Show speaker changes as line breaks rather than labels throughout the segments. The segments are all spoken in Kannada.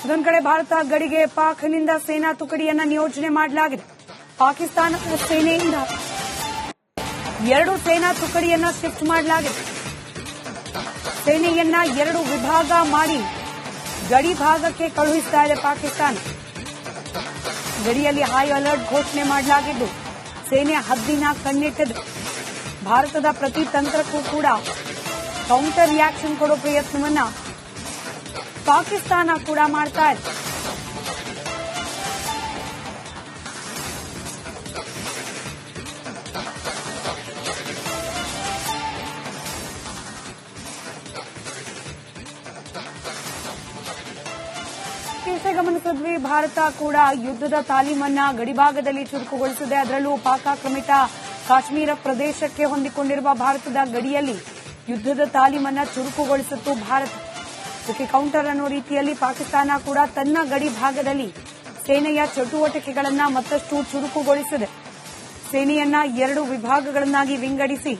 ಇದೊಂದು ಕಡೆ ಭಾರತ ಗಡಿಗೆ ಪಾಕ್ನಿಂದ ಸೇನಾ ತುಕಡಿಯನ್ನ ನಿಯೋಜನೆ ಮಾಡಲಾಗಿದೆ. ಪಾಕಿಸ್ತಾನದ ಸೇನೆಯಿಂದ 2 ಸೇನಾ ತುಕಡಿಯನ್ನ ಶಿಫ್ಟ್ ಮಾಡಲಾಗಿದೆ. ಸೇನೆಯನ್ನ 2 ವಿಭಾಗ ಮಾಡಿ ಗಡಿ ಭಾಗಕ್ಕೆ ಕಳುಹಿಸ್ತಾ ಇದೆ ಪಾಕಿಸ್ತಾನ. ಗಡಿಯಲ್ಲಿ ಹೈ ಅಲರ್ಟ್ ಘೋಷಣೆ ಮಾಡಲಾಗಿದ್ದು ಸೇನೆ ಹದ್ದಿನ ಕಣ್ಣಿಟ್ಟಿದೆ. ಭಾರತದ ಪ್ರತಿ ತಂತ್ರಕ್ಕೂ ಕೂಡ ಕೌಂಟರ್ ರಿಯಾಕ್ಷನ್ ಕೊಡೋ ಪ್ರಯತ್ನವನ್ನ ಪಾಕಿಸ್ತಾನ ಕೂಡ ಮಾಡ್ತಾ ಇದೆ. ಗಮನಿಸಿದ್ವಿ, ಭಾರತ ಕೂಡ ಯುದ್ಧದ ತಾಲೀಮನ್ನ ಗಡಿಭಾಗದಲ್ಲಿ ಚುರುಕುಗೊಳಿಸಿದೆ. ಅದರಲ್ಲೂ ಪಾಕ್ ಆಕ್ರಮಿತ ಕಾಶ್ಮೀರ ಪ್ರದೇಶಕ್ಕೆ ಹೊಂದಿಕೊಂಡಿರುವ ಭಾರತದ ಗಡಿಯಲ್ಲಿ ಯುದ್ಧದ ತಾಲೀಮನ್ನ ಚುರುಕುಗೊಳಿಸಿತ್ತು ಭಾರತ. ಇದಕ್ಕೆ ಕೌಂಟರ್ ಅನ್ನೋ ರೀತಿಯಲ್ಲಿ ಪಾಕಿಸ್ತಾನ ಕೂಡ ತನ್ನ ಗಡಿ ಭಾಗದಲ್ಲಿ ಸೇನೆಯ ಚಟುವಟಿಕೆಗಳನ್ನ ಮತ್ತಷ್ಟು ಚುರುಕುಗೊಳಿಸಿದೆ. ಸೇನೆಯನ್ನ 2 ವಿಭಾಗಗಳನ್ನಾಗಿ ವಿಂಗಡಿಸಿ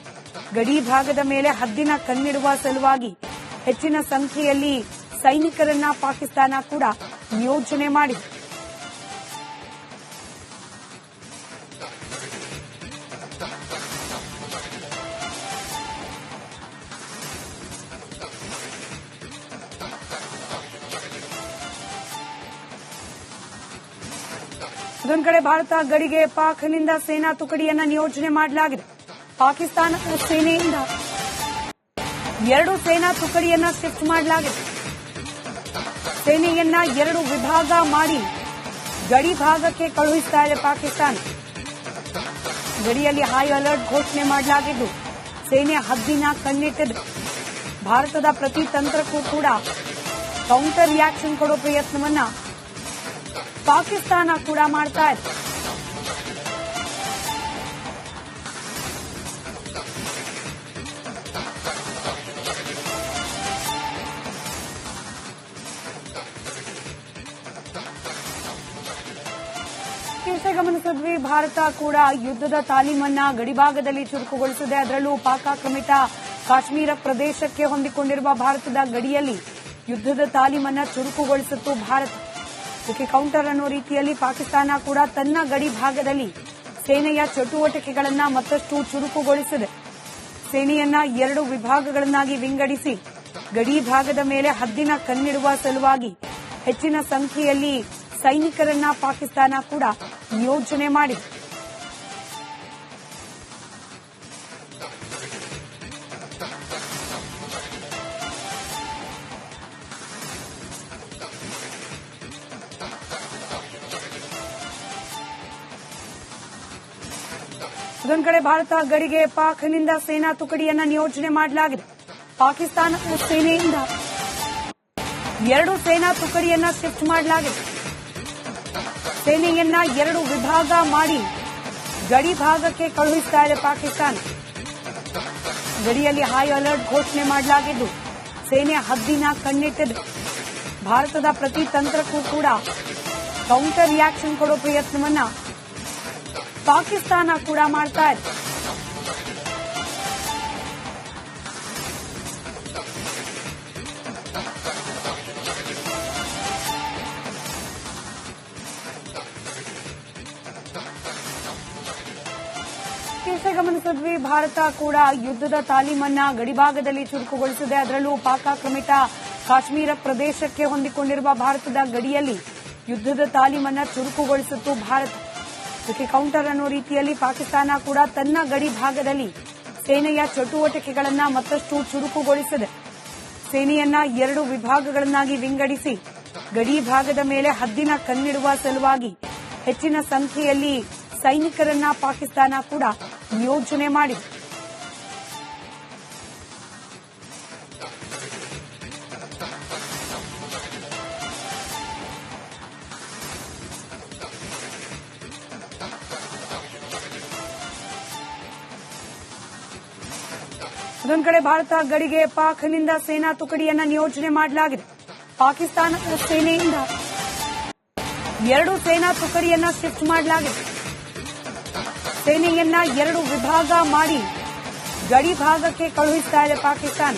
ಗಡಿ ಭಾಗದ ಮೇಲೆ ಹದ್ದಿನ ಕಣ್ಣಿಡುವ ಸಲುವಾಗಿ ಹೆಚ್ಚಿನ ಸಂಖ್ಯೆಯಲ್ಲಿ ಸೈನಿಕರನ್ನ ಪಾಕಿಸ್ತಾನ ಕೂಡ ನಿಯೋಜನೆ ಮಾಡಿದೆ. ಇದೊಂದು ಕಡೆ ಭಾರತ ಗಡಿಗೆ ಪಾಕ್ನಿಂದ ಸೇನಾ ತುಕಡಿಯನ್ನ ನಿಯೋಜನೆ ಮಾಡಲಾಗಿದೆ. ಪಾಕಿಸ್ತಾನದ ಸೇನೆಯಿಂದ 2 ಸೇನಾ ತುಕಡಿಯನ್ನ ಶಿಫ್ಟ್ ಮಾಡಲಾಗಿದೆ. ಸೇನೆಯನ್ನ 2 ವಿಭಾಗ ಮಾಡಿ ಗಡಿ ಭಾಗಕ್ಕೆ ಕಳುಹಿಸ್ತಾ ಇದೆ ಪಾಕಿಸ್ತಾನ. ಗಡಿಯಲ್ಲಿ ಹೈ ಅಲರ್ಟ್ ಘೋಷಣೆ ಮಾಡಲಾಗಿದ್ದು ಸೇನೆ ಹದ್ದಿನ ಕಣ್ಣಿಟ್ಟಿದೆ. ಭಾರತದ ಪ್ರತಿ ತಂತ್ರಕ್ಕೂ ಕೂಡ ಕೌಂಟರ್ ರಿಯಾಕ್ಷನ್ ಕೊಡೋ ಪ್ರಯತ್ನವನ್ನ ಪಾಕಿಸ್ತಾನ ಕೂಡ ಮಾಡ್ತಾ ಇದೆ. ಗಮನಿಸಿದ್ವಿ, ಭಾರತ ಕೂಡ ಯುದ್ಧದ ತಾಲೀಮನ್ನ ಗಡಿಭಾಗದಲ್ಲಿ ಚುರುಕುಗೊಳಿಸಿದೆ. ಅದರಲ್ಲೂ ಪಾಕ್ ಆಕ್ರಮಿತ ಕಾಶ್ಮೀರ ಪ್ರದೇಶಕ್ಕೆ ಹೊಂದಿಕೊಂಡಿರುವ ಭಾರತದ ಗಡಿಯಲ್ಲಿ ಯುದ್ಧದ ತಾಲೀಮನ್ನ ಚುರುಕುಗೊಳಿಸಿತ್ತು ಭಾರತ. ಇದಕ್ಕೆ ಕೌಂಟರ್ ಅನ್ನೋ ರೀತಿಯಲ್ಲಿ ಪಾಕಿಸ್ತಾನ ಕೂಡ ತನ್ನ ಗಡಿ ಭಾಗದಲ್ಲಿ ಸೇನೆಯ ಚಟುವಟಿಕೆಗಳನ್ನ ಮತ್ತಷ್ಟು ಚುರುಕುಗೊಳಿಸಿದೆ. ಸೇನೆಯನ್ನ 2 ವಿಭಾಗಗಳನ್ನಾಗಿ ವಿಂಗಡಿಸಿ ಗಡಿ ಭಾಗದ ಮೇಲೆ ಹದ್ದಿನ ಕಣ್ಣಿಡುವ ಸಲುವಾಗಿ ಹೆಚ್ಚಿನ ಸಂಖ್ಯೆಯಲ್ಲಿ ಸೈನಿಕರನ್ನ ಪಾಕಿಸ್ತಾನ ಕೂಡ ನಿಯೋಜನೆ ಮಾಡಿದೆ. ಇದೊಂದು ಕಡೆ ಭಾರತ ಗಡಿಗೆ ಪಾಕ್ನಿಂದ ಸೇನಾ ತುಕಡಿಯನ್ನ ನಿಯೋಜನೆ ಮಾಡಲಾಗಿದೆ. ಪಾಕಿಸ್ತಾನದ ಸೇನೆಯಿಂದ 2 ಸೇನಾ ತುಕಡಿಯನ್ನ ಶಿಫ್ಟ್ ಮಾಡಲಾಗಿದೆ. ಸೇನೆಯನ್ನ 2 ವಿಭಾಗ ಮಾಡಿ ಗಡಿ ಭಾಗಕ್ಕೆ ಕಳುಹಿಸ್ತಾ ಇದೆ ಪಾಕಿಸ್ತಾನ. ಗಡಿಯಲ್ಲಿ ಹೈ ಅಲರ್ಟ್ ಘೋಷಣೆ ಮಾಡಲಾಗಿದ್ದು ಸೇನೆ ಹದ್ದಿನ ಕಣ್ಣಿಟ್ಟಿದೆ. ಭಾರತದ ಪ್ರತಿ ತಂತ್ರಕ್ಕೂ ಕೂಡ ಕೌಂಟರ್ ರಿಯಾಕ್ಷನ್ ಕೊಡೋ ಪ್ರಯತ್ನವನ್ನ ಪಾಕಿಸ್ತಾನ ಕೂಡ ಮಾಡ್ತಾ ಇದೆ. ಗಮನಿಸಿದ್ವಿ, ಭಾರತ ಕೂಡ ಯುದ್ಧದ ತಾಲೀಮನ್ನ ಗಡಿಭಾಗದಲ್ಲಿ ಚುರುಕುಗೊಳಿಸಿದೆ. ಅದರಲ್ಲೂ ಪಾಕ್ ಆಕ್ರಮಿತ ಕಾಶ್ಮೀರ ಪ್ರದೇಶಕ್ಕೆ ಹೊಂದಿಕೊಂಡಿರುವ ಭಾರತದ ಗಡಿಯಲ್ಲಿ ಯುದ್ಧದ ತಾಲೀಮನ್ನ ಚುರುಕುಗೊಳಿಸಿತ್ತು ಭಾರತ. ಇದಕ್ಕೆ ಕೌಂಟರ್ ಅನ್ನೋ ರೀತಿಯಲ್ಲಿ ಪಾಕಿಸ್ತಾನ ಕೂಡ ತನ್ನ ಗಡಿ ಭಾಗದಲ್ಲಿ ಸೇನೆಯ ಚಟುವಟಿಕೆಗಳನ್ನ ಮತ್ತಷ್ಟು ಚುರುಕುಗೊಳಿಸಿದೆ. ಸೇನೆಯನ್ನ 2 ವಿಭಾಗಗಳನ್ನಾಗಿ ವಿಂಗಡಿಸಿ ಗಡಿ ಭಾಗದ ಮೇಲೆ ಹದ್ದಿನ ಕಣ್ಣಿಡುವ ಸಲುವಾಗಿ ಹೆಚ್ಚಿನ ಸಂಖ್ಯೆಯಲ್ಲಿ ಸೈನಿಕರನ್ನ ಪಾಕಿಸ್ತಾನ ಕೂಡ ನಿಯೋಜನೆ ಮಾಡಿದೆ. ಇದೊಂದು ಕಡೆ ಭಾರತ ಗಡಿಗೆ ಪಾಕ್ನಿಂದ ಸೇನಾ ತುಕಡಿಯನ್ನ ನಿಯೋಜನೆ ಮಾಡಲಾಗಿದೆ. ಪಾಕಿಸ್ತಾನದ ಸೇನೆಯಿಂದ 2 ಸೇನಾ ತುಕಡಿಯನ್ನ ಶಿಫ್ಟ್ ಮಾಡಲಾಗಿದೆ. ಸೇನೆಯನ್ನ 2 ವಿಭಾಗ ಮಾಡಿ ಗಡಿ ಭಾಗಕ್ಕೆ ಕಳುಹಿಸ್ತಾ ಇದೆ ಪಾಕಿಸ್ತಾನ.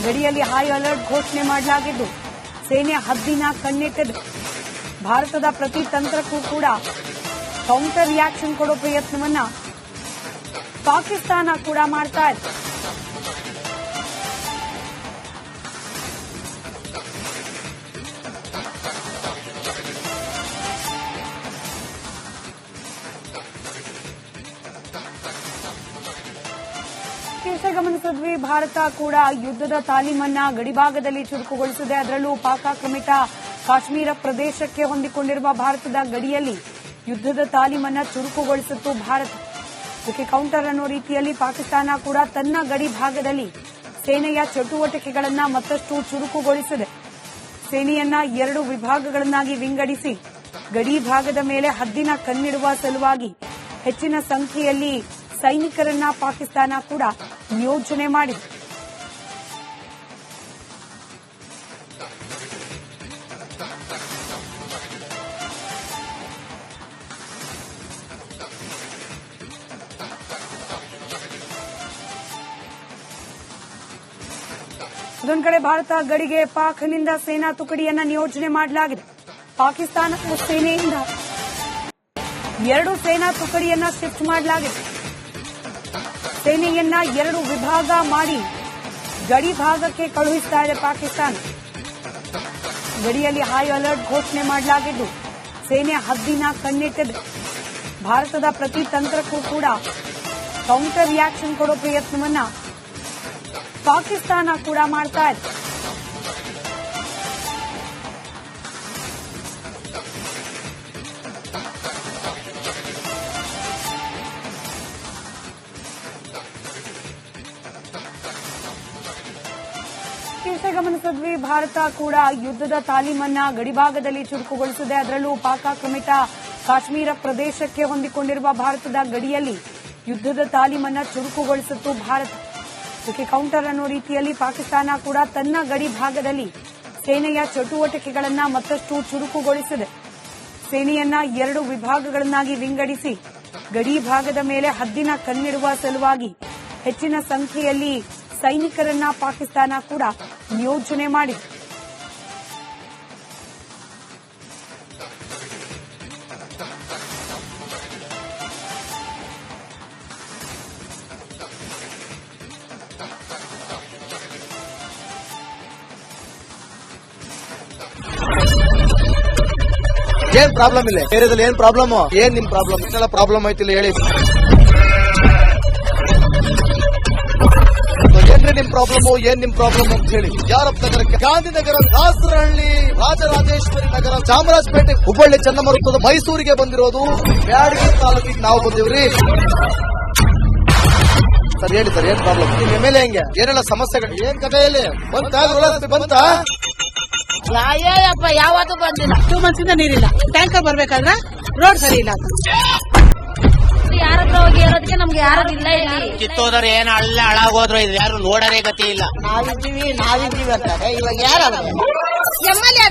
ಗಡಿಯಲ್ಲಿ ಹೈ ಅಲರ್ಟ್ ಘೋಷಣೆ ಮಾಡಲಾಗಿದ್ದು ಸೇನೆ ಹದ್ದಿನ ಕಣ್ಣಿಟ್ಟಿದೆ. ಭಾರತದ ಪ್ರತಿ ತಂತ್ರಕ್ಕೂ ಕೂಡ ಕೌಂಟರ್ ರಿಯಾಕ್ಷನ್ ಕೊಡೋ ಪ್ರಯತ್ನವನ್ನ ಪಾಕಿಸ್ತಾನ ಕೂಡ ಮಾಡ್ತಾ ಇದೆ. ಗಮನಿಸಿದ್ವಿ, ಭಾರತ ಕೂಡ ಯುದ್ಧದ ತಾಲೀಮನ್ನ ಗಡಿಭಾಗದಲ್ಲಿ ಚುರುಕುಗೊಳಿಸಿದೆ. ಅದರಲ್ಲೂ ಪಾಕ್ ಆಕ್ರಮಿತ ಕಾಶ್ಮೀರ ಪ್ರದೇಶಕ್ಕೆ ಹೊಂದಿಕೊಂಡಿರುವ ಭಾರತದ ಗಡಿಯಲ್ಲಿ ಯುದ್ಧದ ತಾಲೀಮನ್ನ ಚುರುಕುಗೊಳಿಸಿತ್ತು ಭಾರತ. ಇದಕ್ಕೆ ಕೌಂಟರ್ ಅನ್ನೋ ರೀತಿಯಲ್ಲಿ ಪಾಕಿಸ್ತಾನ ಕೂಡ ತನ್ನ ಗಡಿ ಭಾಗದಲ್ಲಿ ಸೇನೆಯ ಚಟುವಟಿಕೆಗಳನ್ನ ಮತ್ತಷ್ಟು ಚುರುಕುಗೊಳಿಸಿದೆ. ಸೇನೆಯನ್ನ 2 ವಿಭಾಗಗಳನ್ನಾಗಿ ವಿಂಗಡಿಸಿ ಗಡಿ ಭಾಗದ ಮೇಲೆ ಹದ್ದಿನ ಕಣ್ಣಿಡುವ ಸಲುವಾಗಿ ಹೆಚ್ಚಿನ ಸಂಖ್ಯೆಯಲ್ಲಿ ಸೈನಿಕರನ್ನ ಪಾಕಿಸ್ತಾನ ಕೂಡ ನಿಯೋಜನೆ ಮಾಡಿದೆ. ಇದೊಂದು ಕಡೆ ಭಾರತ ಗಡಿಗೆ ಪಾಕ್ನಿಂದ ಸೇನಾ ತುಕಡಿಯನ್ನ ನಿಯೋಜನೆ ಮಾಡಲಾಗಿದೆ. ಪಾಕಿಸ್ತಾನದ ಸೇನೆಯಿಂದ 2 ಸೇನಾ ತುಕಡಿಯನ್ನ ಶಿಫ್ಟ್ ಮಾಡಲಾಗಿದೆ. ಸೇನೆಯನ್ನ 2 ವಿಭಾಗ ಮಾಡಿ ಗಡಿ ಭಾಗಕ್ಕೆ ಕಳುಹಿಸ್ತಾ ಇದೆ ಪಾಕಿಸ್ತಾನ. ಗಡಿಯಲ್ಲಿ ಹೈ ಅಲರ್ಟ್ ಘೋಷಣೆ ಮಾಡಲಾಗಿದ್ದು ಸೇನೆ ಹದ್ದಿನ ಕಣ್ಣಿಟ್ಟಿದೆ. ಭಾರತದ ಪ್ರತಿ ತಂತ್ರಕ್ಕೂ ಕೂಡ ಕೌಂಟರ್ ರಿಯಾಕ್ಷನ್ ಕೊಡೋ ಪ್ರಯತ್ನವನ್ನ ಪಾಕಿಸ್ತಾನ ಕೂಡ ಮಾಡ್ತಾ ಇದೆ. ಗಮನಿಸಿದ್ವಿ, ಭಾರತ ಕೂಡ ಯುದ್ಧದ ತಾಲೀಮನ್ನ ಗಡಿಭಾಗದಲ್ಲಿ ಚುರುಕುಗೊಳಿಸಿದೆ. ಅದರಲ್ಲೂ ಪಾಕ್ ಆಕ್ರಮಿತ ಕಾಶ್ಮೀರ ಪ್ರದೇಶಕ್ಕೆ ಹೊಂದಿಕೊಂಡಿರುವ ಭಾರತದ ಗಡಿಯಲ್ಲಿ ಯುದ್ಧದ ತಾಲೀಮನ್ನ ಚುರುಕುಗೊಳಿಸಿತ್ತು ಭಾರತ. ಇದಕ್ಕೆ ಕೌಂಟರ್ ಅನ್ನೋ ರೀತಿಯಲ್ಲಿ ಪಾಕಿಸ್ತಾನ ಕೂಡ ತನ್ನ ಗಡಿ ಭಾಗದಲ್ಲಿ ಸೇನೆಯ ಚಟುವಟಿಕೆಗಳನ್ನ ಮತ್ತಷ್ಟು ಚುರುಕುಗೊಳಿಸಿದೆ. ಸೇನೆಯನ್ನ 2 ವಿಭಾಗಗಳನ್ನಾಗಿ ವಿಂಗಡಿಸಿ ಗಡಿ ಭಾಗದ ಮೇಲೆ ಹದ್ದಿನ ಕಣ್ಣಿಡುವ ಸಲುವಾಗಿ ಹೆಚ್ಚಿನ ಸಂಖ್ಯೆಯಲ್ಲಿ ಸೈನಿಕರನ್ನ ಪಾಕಿಸ್ತಾನ ಕೂಡ ನಿಯೋಜನೆ ಮಾಡಿದೆ.
ಏನ್ ಪ್ರಾಬ್ಲಮ್ ಇಲ್ಲ ಏರಿಯಾದಲ್ಲಿ? ಏನ್ ಪ್ರಾಬ್ಲಮ್? ಏನ್ ನಿಮ್ ಪ್ರಾಬ್ಲಮ್? ಇದೆಲ್ಲ ಪ್ರಾಬ್ಲಮ್ ಐತಿಲ್ಲ ಹೇಳಿ. ಏನ್ರಿ ನಿಮ್ ಪ್ರಾಬ್ಲಮ್? ಏನ್ ನಿಮ್ ಪ್ರಾಬ್ಲಮ್ ಅಂತ ಹೇಳಿ. ಯಾರಪ್ಪ ನಗರಕ್ಕೆ? ಗಾಂಧಿನಗರ, ದಾಸರಹಳ್ಳಿ, ರಾಜರಾಜೇಶ್ವರಿ ನಗರ, ಚಾಮರಾಜಪೇಟೆ, ಹುಬ್ಬಳ್ಳಿ, ಚನ್ನಮರುತ್ತದ, ಮೈಸೂರಿಗೆ ಬಂದಿರೋದು. ಬ್ಯಾಡಗಿ ತಾಲೂಕಿಗೆ ನಾವು ಬಂದಿವ್ರಿ. ಸರ್ ಹೇಳಿ ಸರ್, ಏನ್ ಪ್ರಾಬ್ಲಮ್? ನಿಮ್ ಎಮ್ಎಲ್ಎ ಹೆಂಗೆ? ಏನೆಲ್ಲ ಸಮಸ್ಯೆಗಳು? ಏನ್ ಕಥೆಯಲ್ಲಿ ಬಂತ?
ಅಯ್ಯಪ್ಪ ಯಾವತ್ತೂ ಬಂದಿಲ್ಲ. 2 months ಇಂದ ನೀರಿಲ್ಲ. ಟ್ಯಾಂಕರ್ ಬರ್ಬೇಕಾದ್ರೆ ರೋಡ್ ಸರಿ ಇಲ್ಲ.
ಯಾರತ್ರ ಹೋಗಿ ಇರೋದಕ್ಕೆ ನಮ್ಗೆ ಯಾರು ಇಲ್ಲ.
ಕಿತ್ತೋದ್ರೆ ಏನು ಅಲ್ಲ ಹಾಳಾಗೋದ್ರು ಇದು ಯಾರು ನೋಡರೇ ಗತಿ ಇಲ್ಲ.
ನಾವಿದ್ದೀವಿ ಅಂತಾರೆ. ಇವಾಗ ಯಾರು
ಎಮ್ಮೆಲ್ಯೆ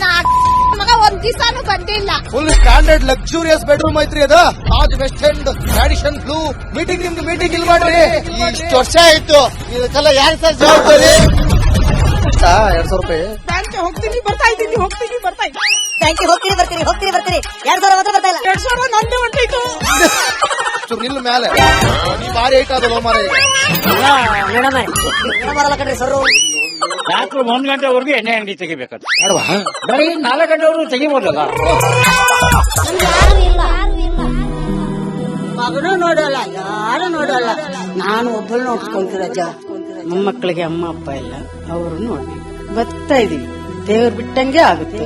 ಮಗ 1 ದಿವಸನೂ ಬಂದಿಲ್ಲ.
ಫುಲ್ ಸ್ಟ್ಯಾಂಡರ್ಡ್ ಲಕ್ಸುರಿಯಸ್ ಬೆಡ್ರೂಮ್ ಐತ್ರಿ ಅದ. Taj West End Madison Blue. Meeting ನಿಮ್ದು ಮೀಟಿಂಗ್ ಇಲ್ಲಿ ಮಾಡ್ರಿ. ಇಷ್ಟು ವರ್ಷ ಆಯ್ತು. ಇದಕ್ಕೆಲ್ಲ ಯಾರು ಸರ್ ಜವಾಬ್ದಾರಿ? 200 ರೂಪಾಯಿ
ಬ್ಯಾಂಕ್ ಹೋಗ್ತೀನಿ ಬರ್ತಾ ಇದ್ದೀನಿ.
ಬ್ಯಾಂಕಿಗೆ ಹೋಗ್ತೀರಿ ಬರ್ತೀರಿ 2,000 ಮಾತ್ರ ಬರ್ತಾ ಇಲ್ಲ.
2,000 ನಂದೇ ಹೊಂಟೈತು.
ನಿಲ್ಲ ಮೇಲೆ ಭಾರಿ ಐಟ್ ಅದಲ್ಲ ಮಾರ.
ಬರಲ್ಲ ಕಣ್ರಿ ಸರ್.
ರಾತ್ರಿ 1 ಗಂಟೆವರೆಗೂ ಎಣ್ಣೆ ಅಂಗಡಿ ತೆಗಿಬೇಕಂತ ಬರೀ 4 ಗಂಟೆವರೆಗೂ ತೆಗಿಬೋದಲ್ಲ.
ಮಗನೂ ನೋಡಲ್ಲ, ಯಾರು ನೋಡಲ್ಲ. ನಾನು ಒಬ್ಬಳು ನೋಡ್ಕೊಂತೀರಜ್ಜ. ಮೊಮ್ಮಕ್ಕಳಿಗೆ ಅಮ್ಮ ಅಪ್ಪ ಇಲ್ಲ, ಅವರು ನೋಡಿ ಬರ್ತಾ ಇದೀವಿ. ದೇವ್ರು ಬಿಟ್ಟಂಗೆ ಆಗುತ್ತೆ.